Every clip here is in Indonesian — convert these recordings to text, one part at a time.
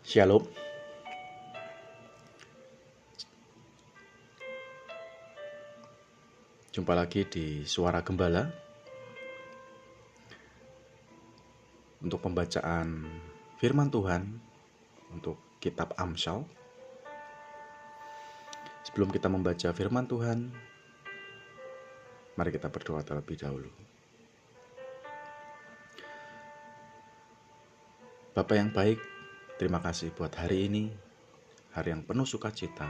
Shalom. Jumpa lagi di Suara Gembala untuk pembacaan firman Tuhan untuk kitab Amsal. Sebelum kita membaca firman Tuhan, mari kita berdoa terlebih dahulu. Bapa yang baik, terima kasih buat hari ini, hari yang penuh sukacita,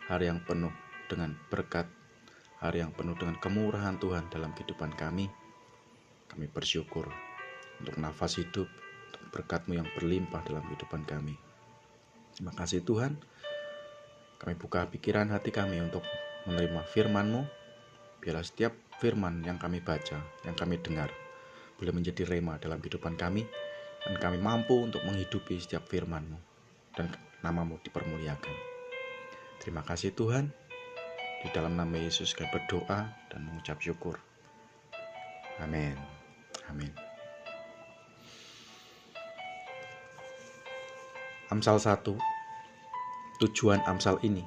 hari yang penuh dengan berkat, hari yang penuh dengan kemurahan Tuhan dalam kehidupan kami. Kami bersyukur untuk nafas hidup, untuk berkat-Mu yang berlimpah dalam kehidupan kami. Terima kasih Tuhan, kami buka pikiran hati kami untuk menerima firman-Mu. Biarlah setiap firman yang kami baca, yang kami dengar, boleh menjadi rema dalam kehidupan kami, dan kami mampu untuk menghidupi setiap firman-Mu, dan nama-Mu dipermuliakan. Terima kasih Tuhan, di dalam nama Yesus kami berdoa dan mengucap syukur. Amin. Amin. Amsal 1. Tujuan Amsal ini.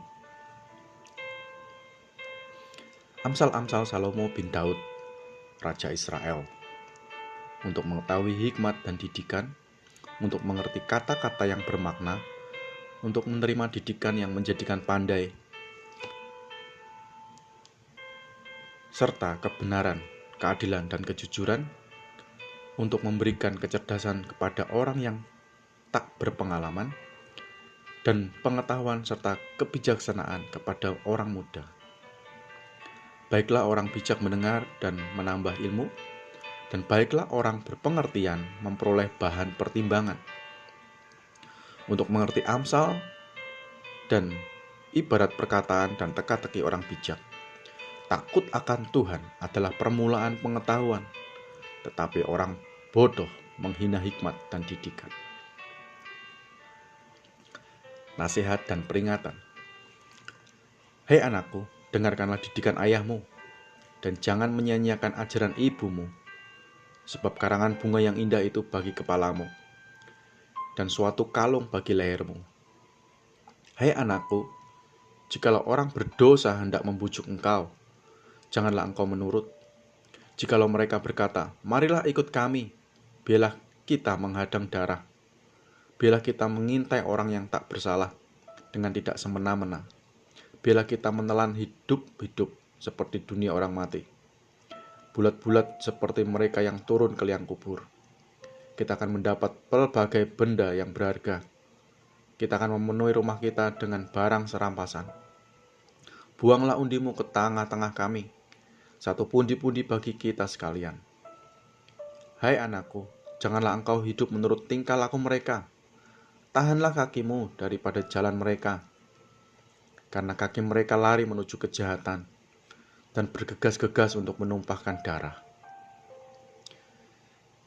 Amsal-amsal Salomo bin Daud, Raja Israel, untuk mengetahui hikmat dan didikan, untuk mengerti kata-kata yang bermakna, untuk menerima didikan yang menjadikan pandai, serta kebenaran, keadilan, dan kejujuran, untuk memberikan kecerdasan kepada orang yang tak berpengalaman, dan pengetahuan serta kebijaksanaan kepada orang muda. Baiklah orang bijak mendengar dan menambah ilmu, dan baiklah orang berpengertian memperoleh bahan pertimbangan. Untuk mengerti amsal dan ibarat perkataan dan teka-teki orang bijak. Takut akan Tuhan adalah permulaan pengetahuan, tetapi orang bodoh menghina hikmat dan didikan. Nasihat dan peringatan. Hei anakku, dengarkanlah didikan ayahmu, dan jangan menyia-nyiakan ajaran ibumu, sebab karangan bunga yang indah itu bagi kepalamu, dan suatu kalung bagi lehermu. Hei anakku, jikalau orang berdosa hendak membujuk engkau, janganlah engkau menurut. Jikalau mereka berkata, marilah ikut kami, biarlah kita menghadang darah. Biarlah kita mengintai orang yang tak bersalah dengan tidak semena-mena. Biarlah kita menelan hidup-hidup seperti dunia orang mati. Bulat-bulat seperti mereka yang turun ke liang kubur. Kita akan mendapat pelbagai benda yang berharga. Kita akan memenuhi rumah kita dengan barang serampasan. Buanglah undimu ke tengah-tengah kami, satu pundi-pundi bagi kita sekalian. Hai anakku, janganlah engkau hidup menurut tingkah laku mereka. Tahanlah kakimu daripada jalan mereka, karena kaki mereka lari menuju kejahatan dan bergegas-gegas untuk menumpahkan darah.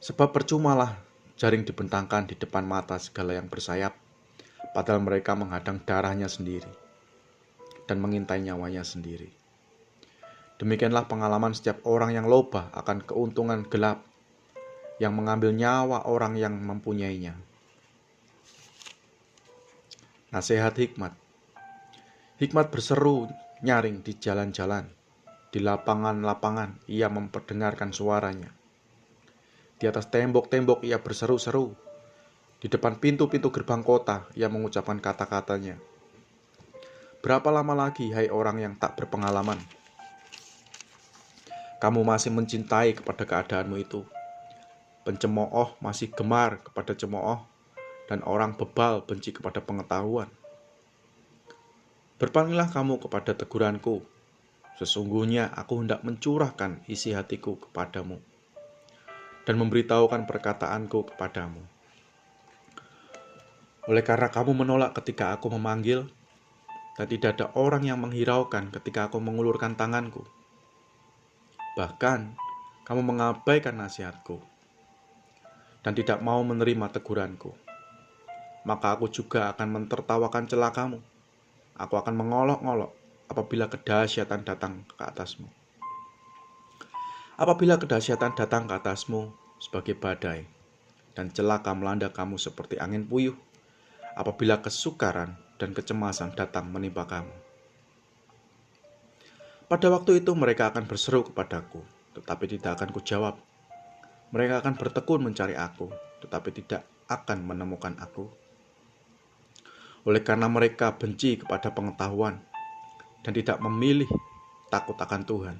Sebab percumalah jaring dibentangkan di depan mata segala yang bersayap, padahal mereka menghadang darahnya sendiri dan mengintai nyawanya sendiri. Demikianlah pengalaman setiap orang yang loba akan keuntungan gelap, yang mengambil nyawa orang yang mempunyainya. Nasihat hikmat. Hikmat berseru nyaring di jalan-jalan, di lapangan-lapangan ia memperdengarkan suaranya. Di atas tembok-tembok ia berseru-seru, di depan pintu-pintu gerbang kota ia mengucapkan kata-katanya. Berapa lama lagi, hai orang yang tak berpengalaman? Kamu masih mencintai kepada keadaanmu itu. Pencemooh masih gemar kepada cemooh, dan orang bebal benci kepada pengetahuan. Berpalinglah kamu kepada teguranku. Sesungguhnya aku hendak mencurahkan isi hatiku kepadamu dan memberitahukan perkataanku kepadamu. Oleh karena kamu menolak ketika aku memanggil, dan tidak ada orang yang menghiraukan ketika aku mengulurkan tanganku. Bahkan kamu mengabaikan nasihatku dan tidak mau menerima teguranku. Maka aku juga akan mentertawakan celakamu. Aku akan mengolok-ngolok apabila kedahsyatan datang ke atasmu. Apabila kedahsyatan datang ke atasmu sebagai badai, dan celaka melanda kamu seperti angin puyuh, apabila kesukaran dan kecemasan datang menimpa kamu. Pada waktu itu mereka akan berseru kepadaku, tetapi tidak akan kujawab. Mereka akan bertekun mencari aku, tetapi tidak akan menemukan aku. Oleh karena mereka benci kepada pengetahuan dan tidak memilih takut akan Tuhan,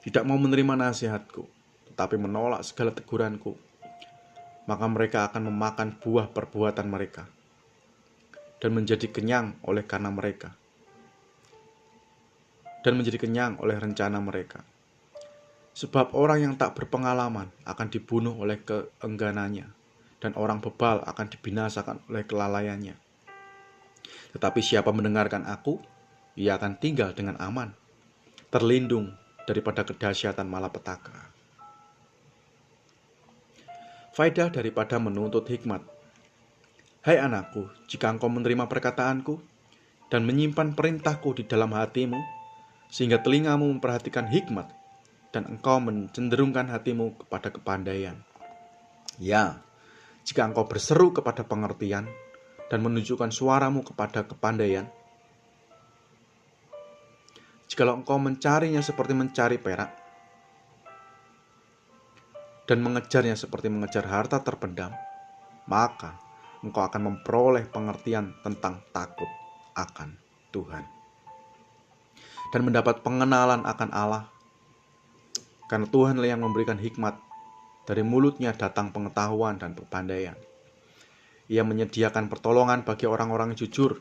tidak mau menerima nasihatku, tetapi menolak segala teguranku, maka mereka akan memakan buah perbuatan mereka dan menjadi kenyang oleh rencana mereka. Sebab orang yang tak berpengalaman akan dibunuh oleh keengganannya, dan orang bebal akan dibinasakan oleh kelalaiannya. Tetapi siapa mendengarkan aku, ia akan tinggal dengan aman, terlindung daripada kedahsyatan malapetaka. Faedah daripada menuntut hikmat. Hai anakku, jika engkau menerima perkataanku dan menyimpan perintahku di dalam hatimu, sehingga telingamu memperhatikan hikmat dan engkau mencenderungkan hatimu kepada kepandaian. Ya, jika engkau berseru kepada pengertian dan menunjukkan suaramu kepada kepandaian, jikalau engkau mencarinya seperti mencari perak dan mengejarnya seperti mengejar harta terpendam, maka engkau akan memperoleh pengertian tentang takut akan Tuhan dan mendapat pengenalan akan Allah. Karena Tuhanlah yang memberikan hikmat, dari mulutnya datang pengetahuan dan kepandaian. Ia menyediakan pertolongan bagi orang-orang jujur,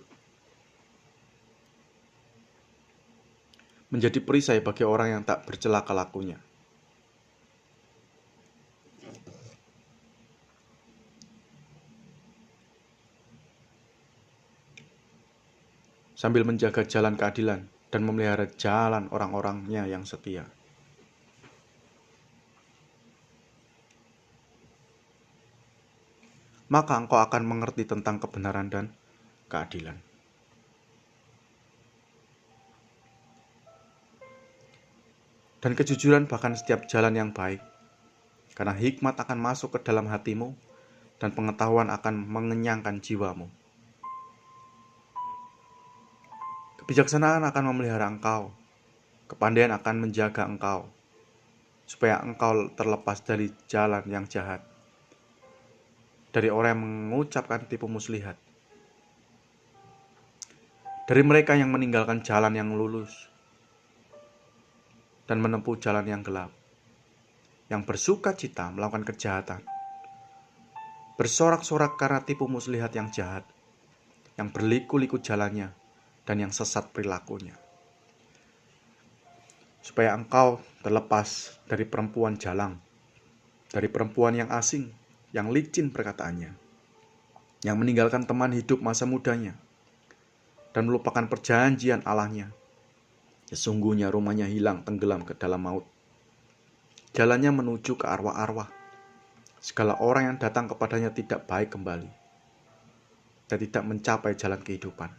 menjadi perisai bagi orang yang tak bercelaka lakunya. Sambil menjaga jalan keadilan dan memelihara jalan orang-orangnya yang setia. Maka engkau akan mengerti tentang kebenaran dan keadilan. Dan kejujuran bahkan setiap jalan yang baik. Karena hikmat akan masuk ke dalam hatimu dan pengetahuan akan mengenyangkan jiwamu. Kebijaksanaan akan memelihara engkau, kepandaian akan menjaga engkau, supaya engkau terlepas dari jalan yang jahat, dari orang yang mengucapkan tipu muslihat, dari mereka yang meninggalkan jalan yang lurus dan menempuh jalan yang gelap, yang bersuka cita melakukan kejahatan, bersorak-sorak karena tipu muslihat yang jahat, yang berliku-liku jalannya, dan yang sesat perilakunya. Supaya engkau terlepas dari perempuan jalang, dari perempuan yang asing, yang licin perkataannya, yang meninggalkan teman hidup masa mudanya, dan melupakan perjanjian Allahnya. Sesungguhnya rumahnya hilang tenggelam ke dalam maut. Jalannya menuju ke arwah-arwah. Segala orang yang datang kepadanya tidak baik kembali, dan tidak mencapai jalan kehidupan.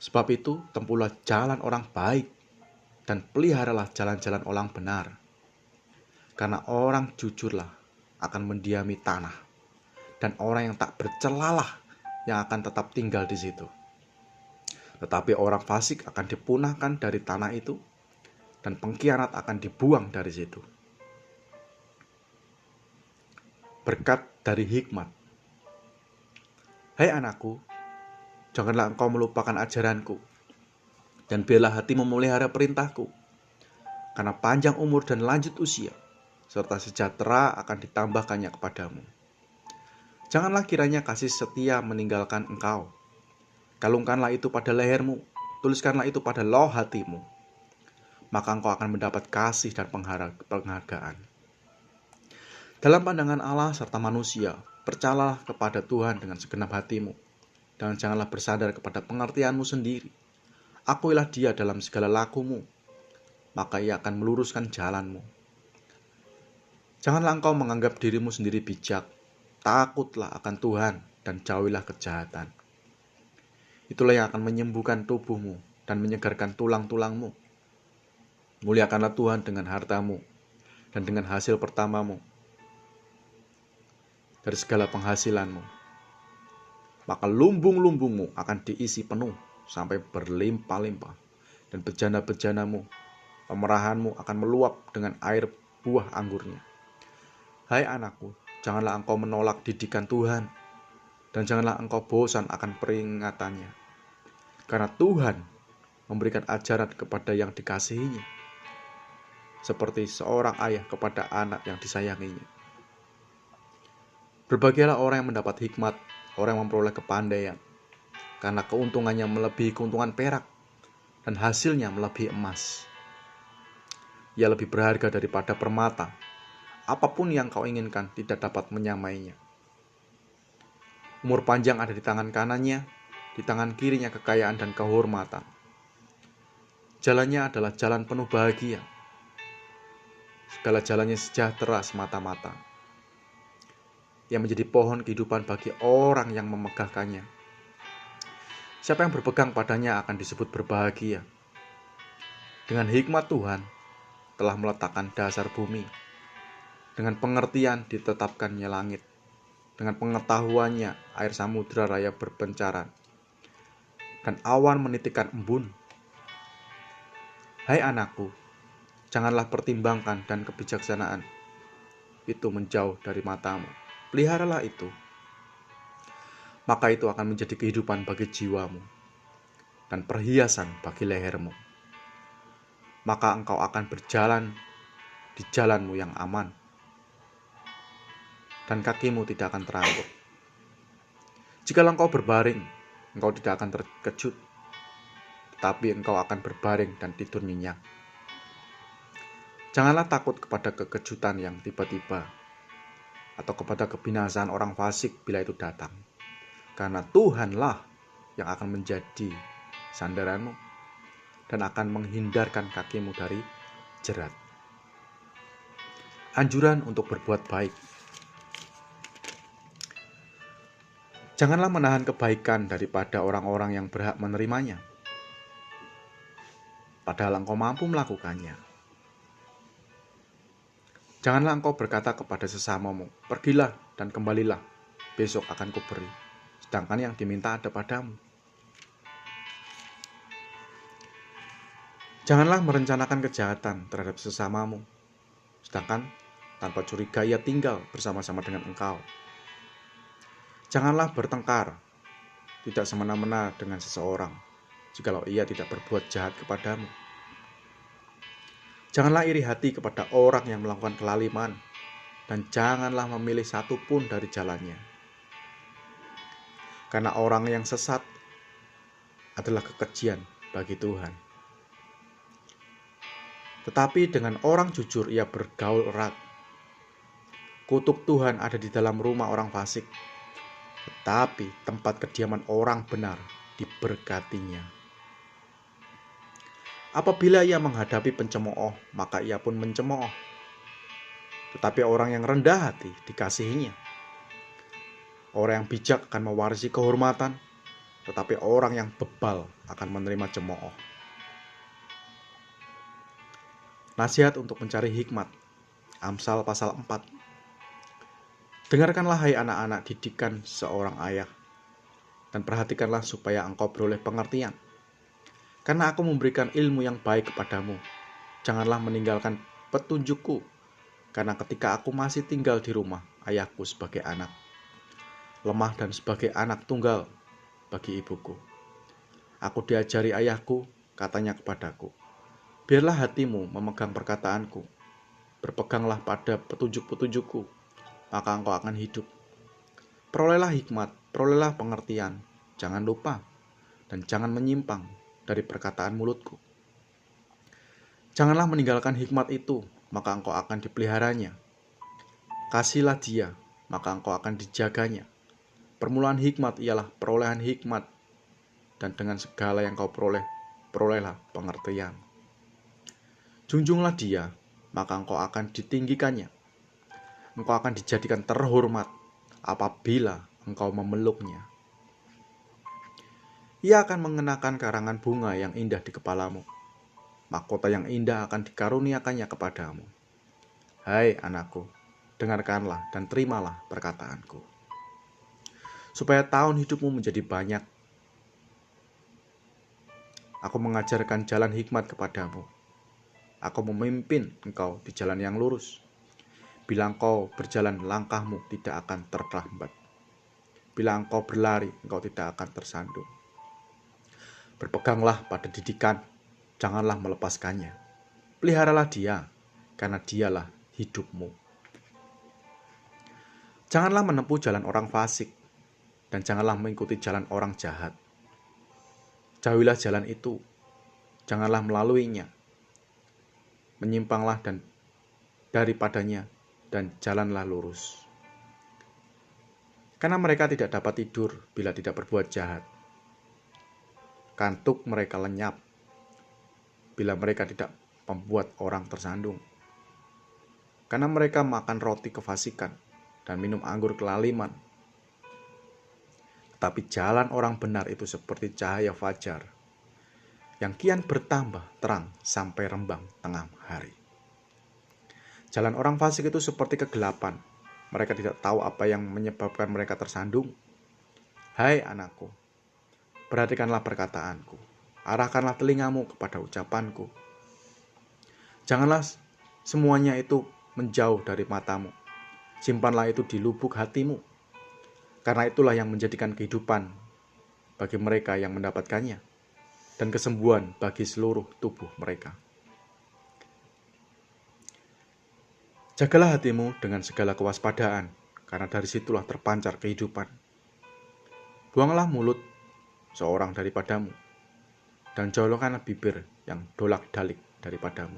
Sebab itu, tempuhlah jalan orang baik, dan peliharalah jalan-jalan orang benar. Karena orang jujurlah akan mendiami tanah, dan orang yang tak bercelalah yang akan tetap tinggal di situ. Tetapi orang fasik akan dipunahkan dari tanah itu, dan pengkhianat akan dibuang dari situ. Berkat dari hikmat. Hai anakku, janganlah engkau melupakan ajaranku, dan biarlah hatimu memelihara perintahku, karena panjang umur dan lanjut usia, serta sejahtera akan ditambahkannya kepadamu. Janganlah kiranya kasih setia meninggalkan engkau. Kalungkanlah itu pada lehermu, tuliskanlah itu pada loh hatimu, maka engkau akan mendapat kasih dan penghargaan. Dalam pandangan Allah serta manusia, percayalah kepada Tuhan dengan segenap hatimu, dan janganlah bersandar kepada pengertianmu sendiri. Akuilah Dia dalam segala lakumu, maka Ia akan meluruskan jalanmu. Janganlah engkau menganggap dirimu sendiri bijak. Takutlah akan Tuhan dan jauhilah kejahatan. Itulah yang akan menyembuhkan tubuhmu dan menyegarkan tulang-tulangmu. Muliakanlah Tuhan dengan hartamu dan dengan hasil pertamamu dari segala penghasilanmu. maka lumbung-lumbungmu akan diisi penuh sampai berlimpah-limpah, dan bejana-bejanamu, pemerahanmu akan meluap dengan air buah anggurnya. Hai anakku, janganlah engkau menolak didikan Tuhan, dan janganlah engkau bosan akan peringatannya. Karena Tuhan memberikan ajaran kepada yang dikasihinya, seperti seorang ayah kepada anak yang disayanginya. Berbahagialah orang yang mendapat hikmat, orang yang memperoleh kepandaian, karena keuntungannya melebihi keuntungan perak, dan hasilnya melebihi emas. Ia lebih berharga daripada permata. Apapun yang kau inginkan tidak dapat menyamainya. Umur panjang ada di tangan kanannya, di tangan kirinya kekayaan dan kehormatan. Jalannya adalah jalan penuh bahagia. Segala jalannya sejahtera semata-mata. Ia menjadi pohon kehidupan bagi orang yang memegahkannya. Siapa yang berpegang padanya akan disebut berbahagia. Dengan hikmat Tuhan telah meletakkan dasar bumi. Dengan pengertian ditetapkannya langit. Dengan pengetahuannya air samudera raya berpencaran, dan awan menitikkan embun. Hai anakku, janganlah pertimbangkan dan kebijaksanaan itu menjauh dari matamu. Peliharalah itu, maka itu akan menjadi kehidupan bagi jiwamu dan perhiasan bagi lehermu. Maka engkau akan berjalan di jalanmu yang aman, dan kakimu tidak akan terangkut. Jikalau engkau berbaring, engkau tidak akan terkejut, tetapi engkau akan berbaring dan tidur nyenyak. Janganlah takut kepada kekejutan yang tiba-tiba, atau kepada kebinasaan orang fasik bila itu datang, karena Tuhanlah yang akan menjadi sandaranmu dan akan menghindarkan kakimu dari jerat. Anjuran untuk berbuat baik. Janganlah menahan kebaikan daripada orang-orang yang berhak menerimanya, padahal engkau mampu melakukannya. Janganlah engkau berkata kepada sesamamu, pergilah dan kembalilah, besok akan kuberi, sedangkan yang diminta ada padamu. Janganlah merencanakan kejahatan terhadap sesamamu, sedangkan tanpa curiga ia tinggal bersama-sama dengan engkau. Janganlah bertengkar, tidak semena-mena dengan seseorang, jikalau ia tidak berbuat jahat kepadamu. Janganlah iri hati kepada orang yang melakukan kelaliman, dan janganlah memilih satu pun dari jalannya. Karena orang yang sesat adalah kekejian bagi Tuhan. Tetapi dengan orang jujur ia bergaul erat. Kutuk Tuhan ada di dalam rumah orang fasik, tetapi tempat kediaman orang benar diberkatinya. Apabila ia menghadapi pencemooh, maka ia pun mencemooh. Tetapi orang yang rendah hati dikasihinya. Orang yang bijak akan mewarisi kehormatan, tetapi orang yang bebal akan menerima cemooh. Nasihat untuk mencari hikmat. Amsal pasal 4. Dengarkanlah hai anak-anak didikan seorang ayah, dan perhatikanlah supaya engkau beroleh pengertian. Karena aku memberikan ilmu yang baik kepadamu. Janganlah meninggalkan petunjukku, karena ketika aku masih tinggal di rumah ayahku sebagai anak, lemah dan sebagai anak tunggal bagi ibuku. Aku diajari ayahku, katanya kepadaku, biarlah hatimu memegang perkataanku, berpeganglah pada petunjuk-petunjukku, maka engkau akan hidup. Perolehlah hikmat, perolehlah pengertian, jangan lupa, dan jangan menyimpang dari perkataan mulutku. Janganlah meninggalkan hikmat itu, maka engkau akan dipeliharanya. Kasihlah dia, maka engkau akan dijaganya. Permulaan hikmat ialah perolehan hikmat, dan dengan segala yang kau perolehlah pengertian. Junjunglah dia, maka engkau akan ditinggikannya. Engkau akan dijadikan terhormat apabila engkau memeluknya. Ia akan mengenakan karangan bunga yang indah di kepalamu. Mahkota yang indah akan dikaruniakannya kepadamu. Hai anakku, dengarkanlah dan terimalah perkataanku. supaya tahun hidupmu menjadi banyak. Aku mengajarkan jalan hikmat kepadamu. Aku memimpin engkau di jalan yang lurus. Bila engkau berjalan, langkahmu tidak akan terlambat. Bila engkau berlari, engkau tidak akan tersandung. Berpeganglah pada didikan, janganlah melepaskannya. Peliharalah dia, karena dialah hidupmu. Janganlah menempuh jalan orang fasik, dan janganlah mengikuti jalan orang jahat. Jauhilah jalan itu, janganlah melaluinya. Menyimpanglah daripadanya, dan jalanlah lurus. Karena mereka tidak dapat tidur bila tidak berbuat jahat. Kantuk mereka lenyap bila mereka tidak membuat orang tersandung. Karena mereka makan roti kefasikan dan minum anggur kelaliman. Tetapi jalan orang benar itu seperti cahaya fajar, yang kian bertambah terang sampai rembang tengah hari. Jalan orang fasik itu seperti kegelapan. Mereka tidak tahu apa yang menyebabkan mereka tersandung. Hai anakku, perhatikanlah perkataanku. Arahkanlah telingamu kepada ucapanku. Janganlah semuanya itu menjauh dari matamu. Simpanlah itu di lubuk hatimu. Karena itulah yang menjadikan kehidupan bagi mereka yang mendapatkannya, dan kesembuhan bagi seluruh tubuh mereka. Jagalah hatimu dengan segala kewaspadaan, karena dari situlah terpancar kehidupan. Buanglah mulut seorang daripadamu, dan jauhkanlah bibir yang dolak-dalik daripadamu.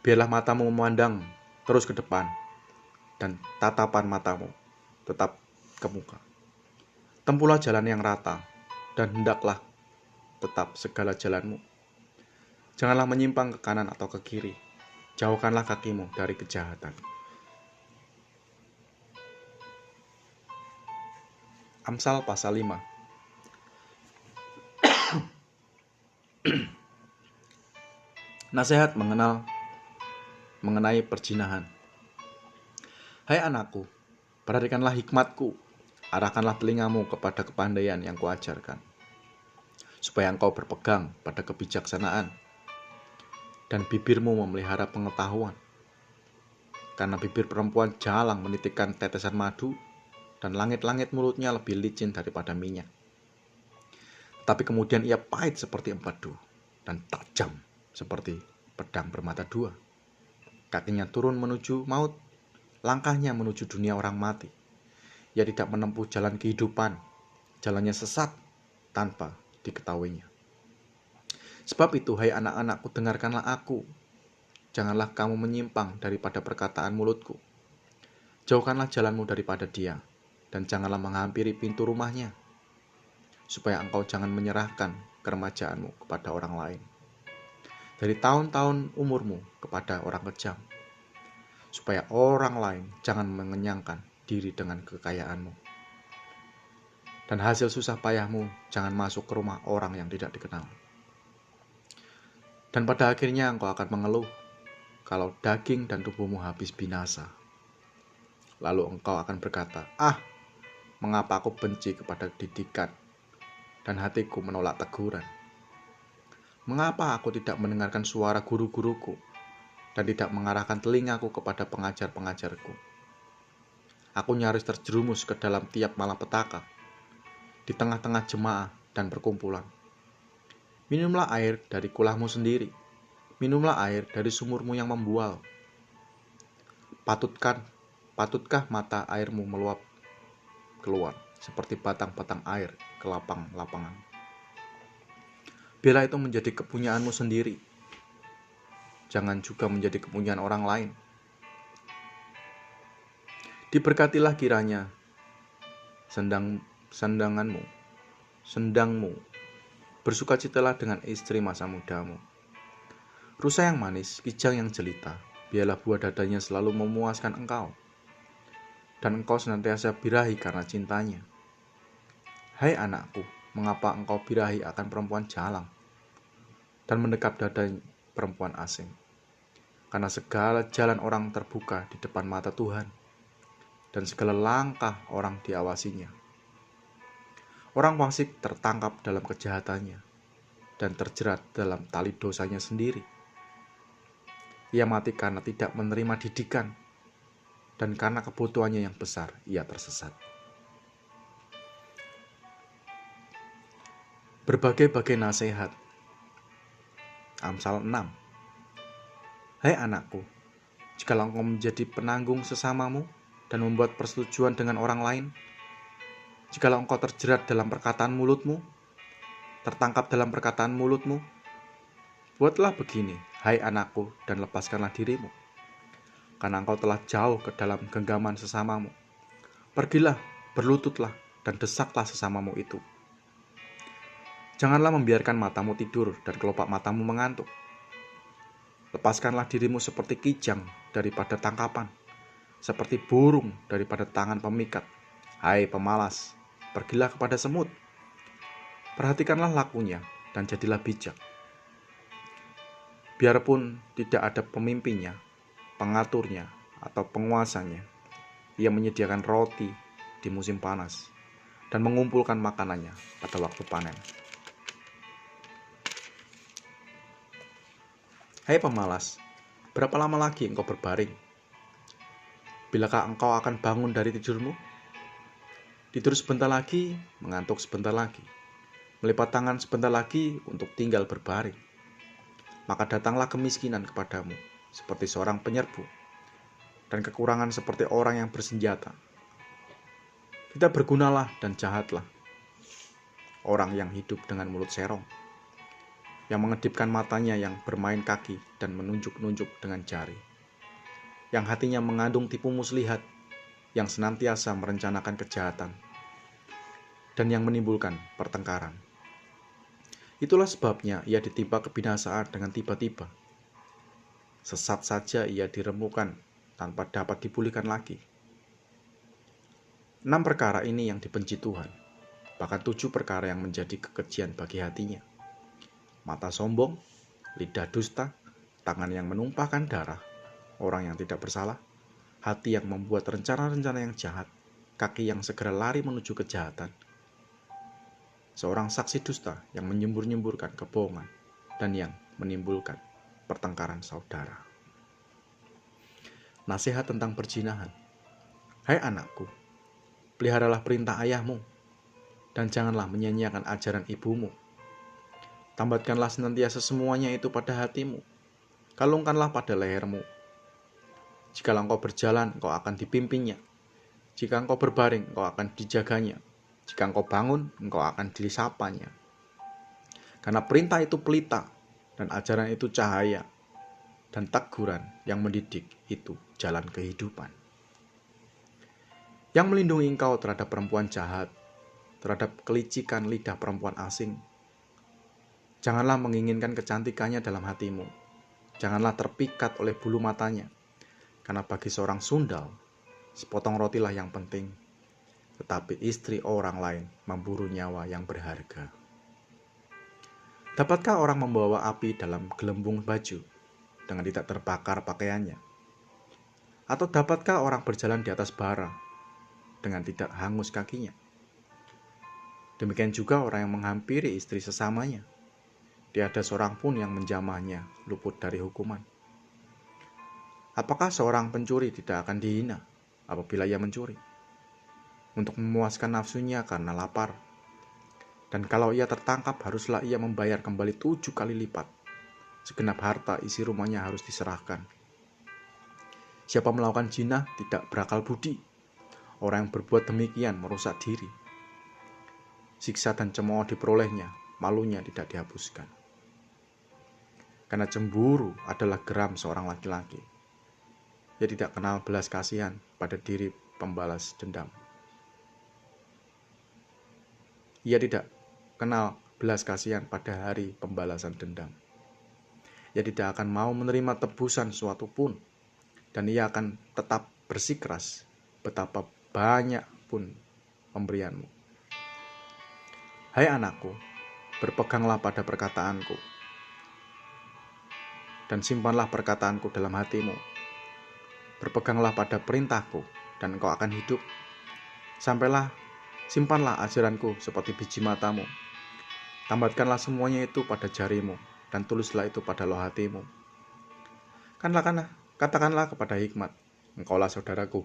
Biarlah matamu memandang terus ke depan, dan tatapan matamu tetap ke muka. Tempuhlah jalan yang rata, dan hendaklah tetap segala jalanmu. Janganlah menyimpang ke kanan atau ke kiri. Jauhkanlah kakimu dari kejahatan. Amsal pasal 5. Nasihat mengenai perzinahan. Hai anakku, perhatikanlah hikmatku, arahkanlah telingamu kepada kepandaian yang kuajarkan, supaya engkau berpegang pada kebijaksanaan, dan bibirmu memelihara pengetahuan. Karena bibir perempuan jalang menitikkan tetesan madu, dan langit-langit mulutnya lebih licin daripada minyak. Tapi kemudian ia pahit seperti empedu, dan tajam seperti pedang bermata dua. Kakinya turun menuju maut, langkahnya menuju dunia orang mati. Ia tidak menempuh jalan kehidupan, jalannya sesat tanpa diketahuinya. Sebab itu, hai anak-anakku, dengarkanlah aku. Janganlah kamu menyimpang daripada perkataan mulutku. Jauhkanlah jalanmu daripada dia, dan janganlah menghampiri pintu rumahnya, supaya engkau jangan menyerahkan keremajaanmu kepada orang lain, dari tahun-tahun umurmu kepada orang kejam, supaya orang lain jangan mengenyangkan diri dengan kekayaanmu, dan hasil susah payahmu jangan masuk ke rumah orang yang tidak dikenal. Dan pada akhirnya engkau akan mengeluh kalau daging dan tubuhmu habis binasa. Lalu engkau akan berkata, mengapa aku benci kepada didikan, dan hatiku menolak teguran? Mengapa aku tidak mendengarkan suara guru-guruku, dan tidak mengarahkan telingaku kepada pengajar-pengajarku? Aku nyaris terjerumus ke dalam tiap malapetaka, di tengah-tengah jemaah dan perkumpulan. Minumlah air dari kulahmu sendiri, minumlah air dari sumurmu yang membual. Patutkah mata airmu meluap keluar seperti batang-batang air ke lapang-lapangan? Biarlah itu menjadi kepunyaanmu sendiri, jangan juga menjadi kepunyaan orang lain. Diberkatilah kiranya sendangmu, bersukacitalah dengan istri masa mudamu. Rusa yang manis, kijang yang jelita, biarlah buah dadanya selalu memuaskan engkau, dan engkau senantiasa birahi karena cintanya. Hai anakku, mengapa engkau birahi akan perempuan jalang, dan mendekap dada perempuan asing? Karena segala jalan orang terbuka di depan mata Tuhan, dan segala langkah orang diawasinya. Orang fasik tertangkap dalam kejahatannya dan terjerat dalam tali dosanya sendiri. Ia mati karena tidak menerima didikan, dan karena kebutuhannya yang besar, ia tersesat. Berbagai-bagai nasihat. Amsal 6. Hai anakku, jikalau engkau menjadi penanggung sesamamu dan membuat persetujuan dengan orang lain, jikalau engkau terjerat dalam perkataan mulutmu, tertangkap dalam perkataan mulutmu, buatlah begini, hai anakku, dan lepaskanlah dirimu. Karena engkau telah jauh ke dalam genggaman sesamamu. Pergilah, berlututlah, dan desaklah sesamamu itu. Janganlah membiarkan matamu tidur dan kelopak matamu mengantuk. Lepaskanlah dirimu seperti kijang daripada tangkapan, seperti burung daripada tangan pemikat. Hai pemalas, pergilah kepada semut. Perhatikanlah lakunya dan jadilah bijak. Biarpun tidak ada pemimpinnya, pengaturnya, atau penguasanya, ia menyediakan roti di musim panas dan mengumpulkan makanannya pada waktu panen. Hai pemalas, berapa lama lagi engkau berbaring? Bilakah engkau akan bangun dari tidurmu? Tidur sebentar lagi, mengantuk sebentar lagi, melipat tangan sebentar lagi untuk tinggal berbaring. Maka datanglah kemiskinan kepadamu, seperti seorang penyerbu, dan kekurangan seperti orang yang bersenjata. Tidak bergunalah dan jahatlah orang yang hidup dengan mulut serong, yang mengedipkan matanya, yang bermain kaki dan menunjuk-nunjuk dengan jari, yang hatinya mengandung tipu muslihat, yang senantiasa merencanakan kejahatan, dan yang menimbulkan pertengkaran. Itulah sebabnya ia ditimpa kebinasaan dengan tiba-tiba. Sesat saja ia diremukan tanpa dapat dipulihkan lagi. 6 perkara ini yang dibenci Tuhan, bahkan 7 perkara yang menjadi kekejian bagi hatinya. Mata sombong, lidah dusta, tangan yang menumpahkan darah, orang yang tidak bersalah, hati yang membuat rencana-rencana yang jahat, kaki yang segera lari menuju kejahatan, seorang saksi dusta yang menyembur-nyemburkan kebohongan, dan yang menimbulkan pertengkaran saudara. Nasihat tentang perzinahan. Hai anakku, peliharalah perintah ayahmu, dan janganlah menyia-nyiakan ajaran ibumu. Tambatkanlah senantiasa semuanya itu pada hatimu, kalungkanlah pada lehermu. Jikalau engkau berjalan, engkau akan dipimpinnya. Jika engkau berbaring, engkau akan dijaganya. Jika engkau bangun, engkau akan disapanya. Karena perintah itu pelita, dan ajaran itu cahaya, dan teguran yang mendidik itu jalan kehidupan. Yang melindungi engkau terhadap perempuan jahat, terhadap kelicikan lidah perempuan asing. Janganlah menginginkan kecantikannya dalam hatimu. Janganlah terpikat oleh bulu matanya. Karena bagi seorang sundal, sepotong rotilah yang penting. Tetapi istri orang lain memburu nyawa yang berharga. Dapatkah orang membawa api dalam gelembung baju dengan tidak terbakar pakaiannya? Atau dapatkah orang berjalan di atas bara dengan tidak hangus kakinya? Demikian juga orang yang menghampiri istri sesamanya. Tiada seorang pun yang menjamahnya luput dari hukuman. Apakah seorang pencuri tidak akan dihina apabila ia mencuri? Untuk memuaskan nafsunya karena lapar. Dan kalau ia tertangkap, haruslah ia membayar kembali 7 kali lipat. Segenap harta isi rumahnya harus diserahkan. Siapa melakukan zina tidak berakal budi. Orang yang berbuat demikian merusak diri. Siksa dan cemooh diperolehnya, malunya tidak dihapuskan. Karena cemburu adalah geram seorang laki-laki. Ia tidak kenal belas kasihan pada diri pembalas dendam. Ia tidak kenal belas kasihan pada hari pembalasan dendam. Ia tidak akan mau menerima tebusan suatu pun, dan ia akan tetap bersikeras betapa banyak pun pemberianmu. Hai anakku, berpeganglah pada perkataanku, dan simpanlah perkataanku dalam hatimu. Berpeganglah pada perintahku, dan engkau akan hidup. Simpanlah ajaranku seperti biji matamu. Tambatkanlah semuanya itu pada jarimu, dan tulislah itu pada loh hatimu. Katakanlah kepada hikmat, engkaulah saudaraku.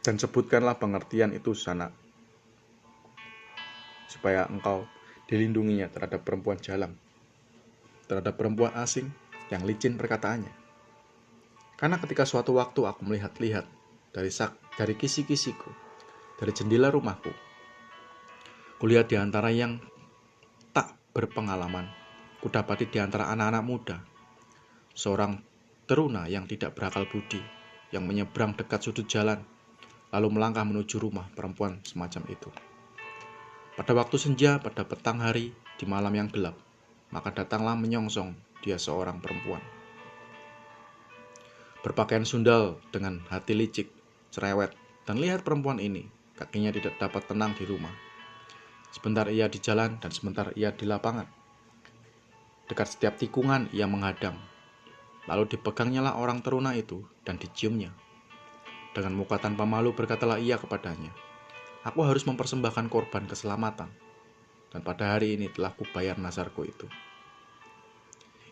Dan sebutkanlah pengertian itu sana, supaya engkau dilindunginya terhadap perempuan jalang, terhadap perempuan asing yang licin perkataannya. Karena ketika suatu waktu aku melihat-lihat dari kisi-kisiku, dari jendela rumahku, kulihat di antara yang tak berpengalaman, kudapati di antara anak-anak muda, seorang teruna yang tidak berakal budi, yang menyeberang dekat sudut jalan, lalu melangkah menuju rumah perempuan semacam itu. Pada waktu senja, pada petang hari, di malam yang gelap, maka datanglah menyongsong dia seorang perempuan. Berpakaian sundal dengan hati licik, cerewet, dan lihat perempuan ini, kakinya tidak dapat tenang di rumah. Sebentar ia di jalan dan sebentar ia di lapangan. Dekat setiap tikungan ia menghadang. Lalu dipegangnyalah orang teruna itu dan diciumnya. Dengan muka tanpa malu berkatalah ia kepadanya, "Aku harus mempersembahkan korban keselamatan, dan pada hari ini telah kubayar nazarku itu.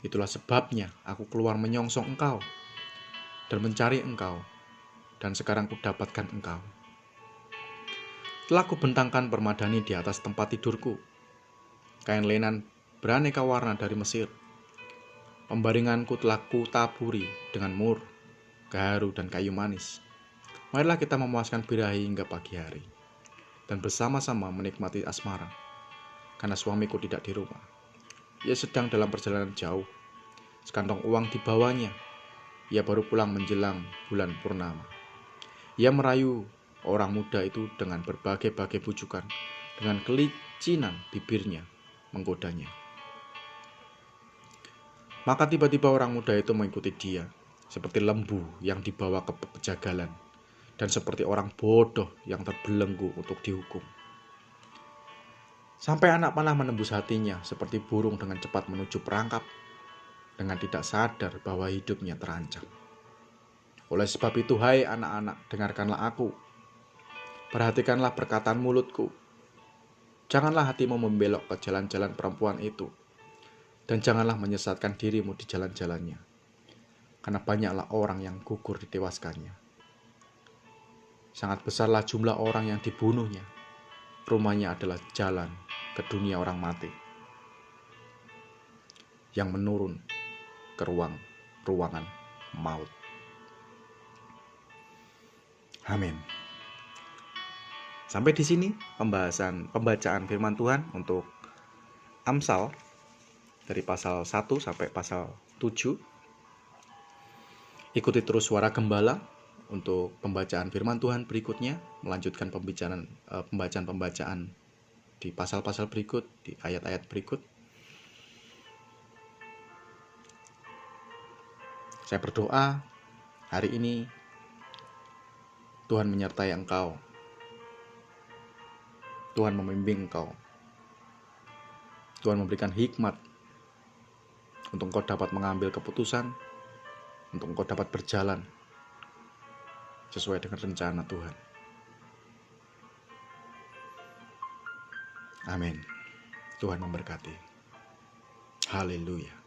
Itulah sebabnya aku keluar menyongsong engkau dan mencari engkau, dan sekarang kudapatkan engkau. Telah kubentangkan permadani di atas tempat tidurku, kain lenan beraneka warna dari Mesir. Pembaringanku telah kutaburi dengan mur, gaharu, dan kayu manis. Marilah kita memuaskan birahi hingga pagi hari, dan bersama-sama menikmati asmara, karena suamiku tidak di rumah. Ia sedang dalam perjalanan jauh, sekantong uang dibawanya. Ia baru pulang menjelang bulan purnama." Ia merayu orang muda itu dengan berbagai-bagai bujukan, dengan kelicinan bibirnya menggodanya. Maka tiba-tiba orang muda itu mengikuti dia, seperti lembu yang dibawa ke pejagalan, dan seperti orang bodoh yang terbelenggu untuk dihukum. Sampai anak panah menembus hatinya, seperti burung dengan cepat menuju perangkap, dengan tidak sadar bahwa hidupnya terancam. Oleh sebab itu, hai anak-anak, dengarkanlah aku. Perhatikanlah perkataan mulutku. Janganlah hatimu membelok ke jalan-jalan perempuan itu, dan janganlah menyesatkan dirimu di jalan-jalannya, karena banyaklah orang yang gugur ditewaskannya. Sangat besarlah jumlah orang yang dibunuhnya. Rumahnya adalah jalan ke dunia orang mati, yang menurun ke ruangan maut. Amin. Sampai di sini pembacaan firman Tuhan untuk Amsal dari pasal 1 sampai pasal 7. Ikuti terus suara gembala untuk pembacaan firman Tuhan berikutnya, melanjutkan pembacaan di pasal-pasal berikut, di ayat-ayat berikut. Saya berdoa hari ini Tuhan menyertai engkau. Tuhan membimbing engkau. Tuhan memberikan hikmat untuk engkau dapat mengambil keputusan, untuk engkau dapat berjalan sesuai dengan rencana Tuhan. Amin. Tuhan memberkati. Haleluya.